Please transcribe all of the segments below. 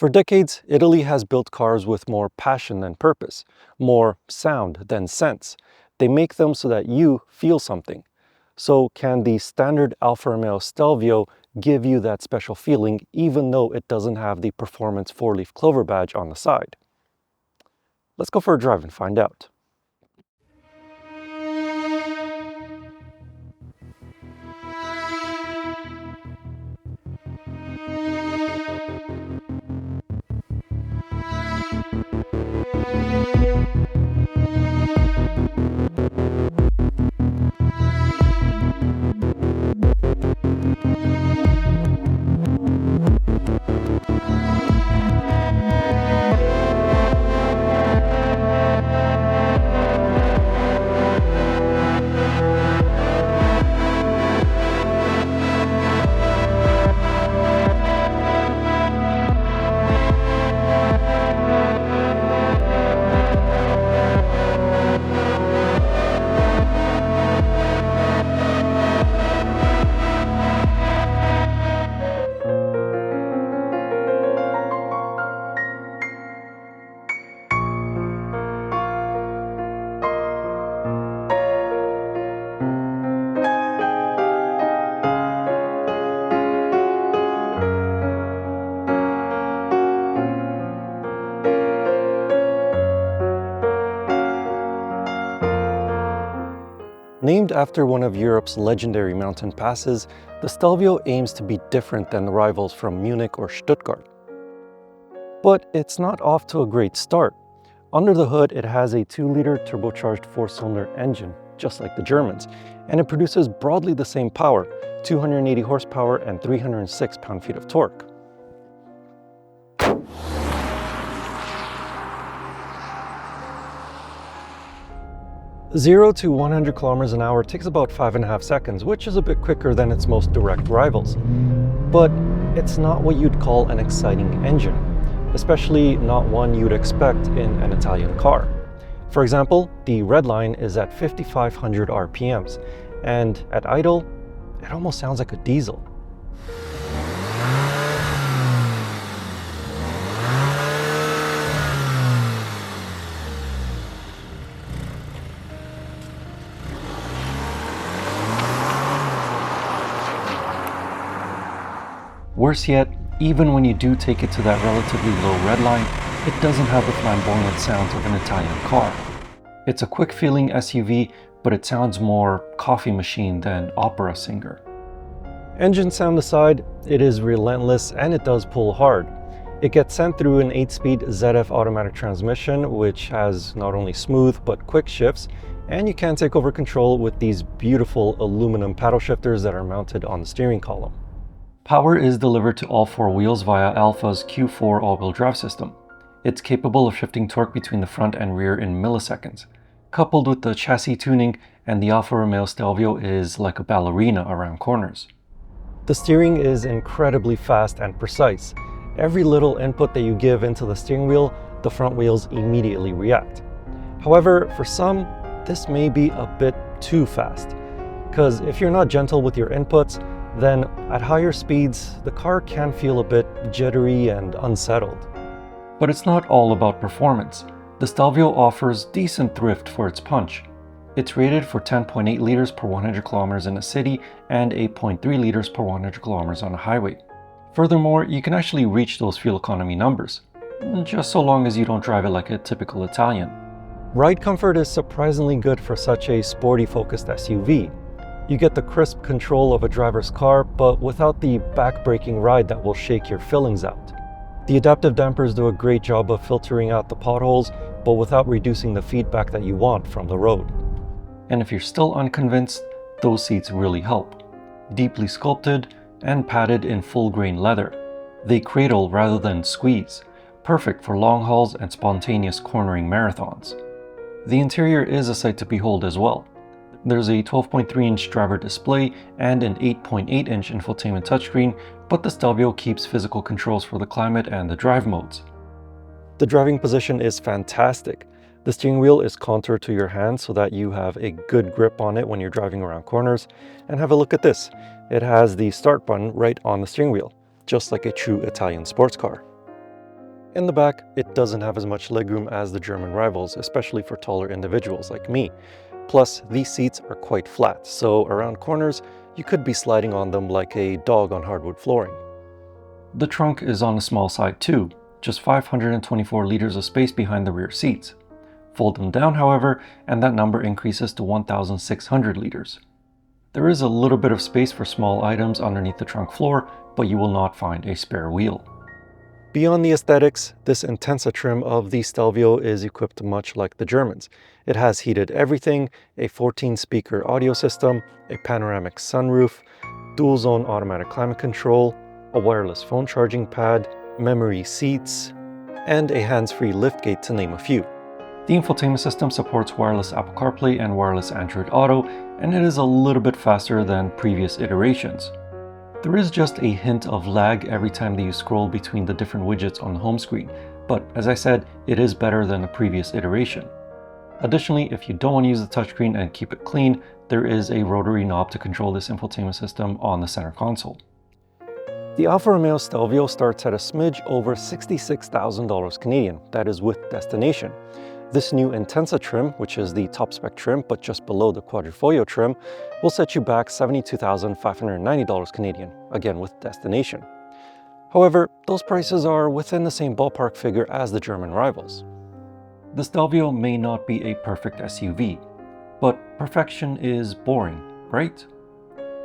For decades, Italy has built cars with more passion than purpose, more sound than sense. They make them so that you feel something. So can the standard Alfa Romeo Stelvio give you that special feeling even though it doesn't have the performance 4-leaf clover badge on the side? Let's go for a drive and find out. Named after one of Europe's legendary mountain passes, the Stelvio aims to be different than the rivals from Munich or Stuttgart. But it's not off to a great start. Under the hood, it has a 2-liter turbocharged 4-cylinder engine, just like the Germans, and it produces broadly the same power, 280 horsepower and 306 pound-feet of torque. Zero to 100 kilometers an hour takes about 5.5 seconds, which is a bit quicker than its most direct rivals. But it's not what you'd call an exciting engine, especially not one you'd expect in an Italian car. For example, the red line is at 5,500 RPMs, and at idle, it almost sounds like a diesel. Worse yet, even when you do take it to that relatively low red line, it doesn't have the flamboyant sounds of an Italian car. It's a quick-feeling SUV, but it sounds more coffee machine than opera singer. Engine sound aside, it is relentless and it does pull hard. It gets sent through an 8-speed ZF automatic transmission, which has not only smooth but quick shifts, and you can take over control with these beautiful aluminum paddle shifters that are mounted on the steering column. Power is delivered to all 4 wheels via Alfa's Q4 all-wheel drive system. It's capable of shifting torque between the front and rear in milliseconds. Coupled with the chassis tuning, and the Alfa Romeo Stelvio is like a ballerina around corners. The steering is incredibly fast and precise. Every little input that you give into the steering wheel, the front wheels immediately react. However, for some, this may be a bit too fast, because if you're not gentle with your inputs, then at higher speeds, the car can feel a bit jittery and unsettled. But it's not all about performance. The Stelvio offers decent thrift for its punch. It's rated for 10.8 liters per 100 kilometers in a city and 8.3 liters per 100 kilometers on a highway. Furthermore, you can actually reach those fuel economy numbers, just so long as you don't drive it like a typical Italian. Ride comfort is surprisingly good for such a sporty-focused SUV. You get the crisp control of a driver's car, but without the back-breaking ride that will shake your fillings out. The adaptive dampers do a great job of filtering out the potholes, but without reducing the feedback that you want from the road. And if you're still unconvinced, those seats really help. Deeply sculpted and padded in full-grain leather. They cradle rather than squeeze, perfect for long hauls and spontaneous cornering marathons. The interior is a sight to behold as well. There's a 12.3-inch driver display and an 8.8-inch infotainment touchscreen, but the Stelvio keeps physical controls for the climate and the drive modes. The driving position is fantastic. The steering wheel is contoured to your hand so that you have a good grip on it when you're driving around corners. And have a look at this. It has the start button right on the steering wheel, just like a true Italian sports car. In the back, it doesn't have as much legroom as the German rivals, especially for taller individuals like me. Plus, these seats are quite flat, so around corners, you could be sliding on them like a dog on hardwood flooring. The trunk is on the small side too, just 524 liters of space behind the rear seats. Fold them down, however, and that number increases to 1,600 liters. There is a little bit of space for small items underneath the trunk floor, but you will not find a spare wheel. Beyond the aesthetics, this Intensa trim of the Stelvio is equipped much like the Germans. It has heated everything, a 14-speaker audio system, a panoramic sunroof, dual-zone automatic climate control, a wireless phone charging pad, memory seats, and a hands-free liftgate to name a few. The infotainment system supports wireless Apple CarPlay and wireless Android Auto, and it is a little bit faster than previous iterations. There is just a hint of lag every time that you scroll between the different widgets on the home screen, but as I said, it is better than the previous iteration. Additionally, if you don't want to use the touchscreen and keep it clean, there is a rotary knob to control this infotainment system on the center console. The Alfa Romeo Stelvio starts at a smidge over $66,000 Canadian, that is with destination. This new Intensa trim, which is the top spec trim but just below the Quadrifoglio trim, will set you back $72,590 Canadian, again with destination. However, those prices are within the same ballpark figure as the German rivals. The Stelvio may not be a perfect SUV, but perfection is boring, right?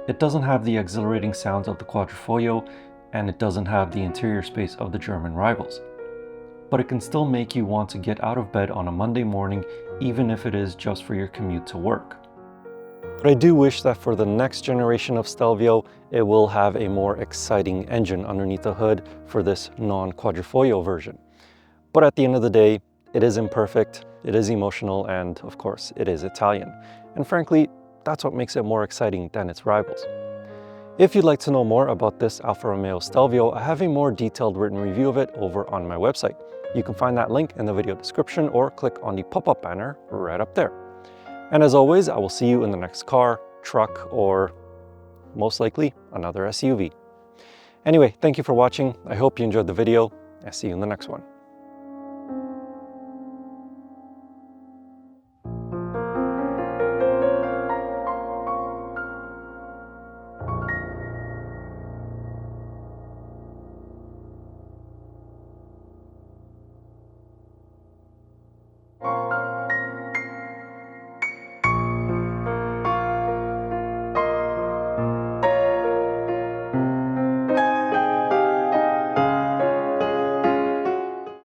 It doesn't have the exhilarating sounds of the Quadrifoglio, and it doesn't have the interior space of the German rivals. But it can still make you want to get out of bed on a Monday morning, even if it is just for your commute to work. But I do wish that for the next generation of Stelvio, it will have a more exciting engine underneath the hood for this non-Quadrifoglio version. But at the end of the day, it is imperfect, it is emotional, and of course, it is Italian. And frankly, that's what makes it more exciting than its rivals. If you'd like to know more about this Alfa Romeo Stelvio, I have a more detailed written review of it over on my website. You can find that link in the video description or click on the pop-up banner right up there. And as always, I will see you in the next car, truck, or most likely another SUV. Anyway, thank you for watching. I hope you enjoyed the video. I'll see you in the next one.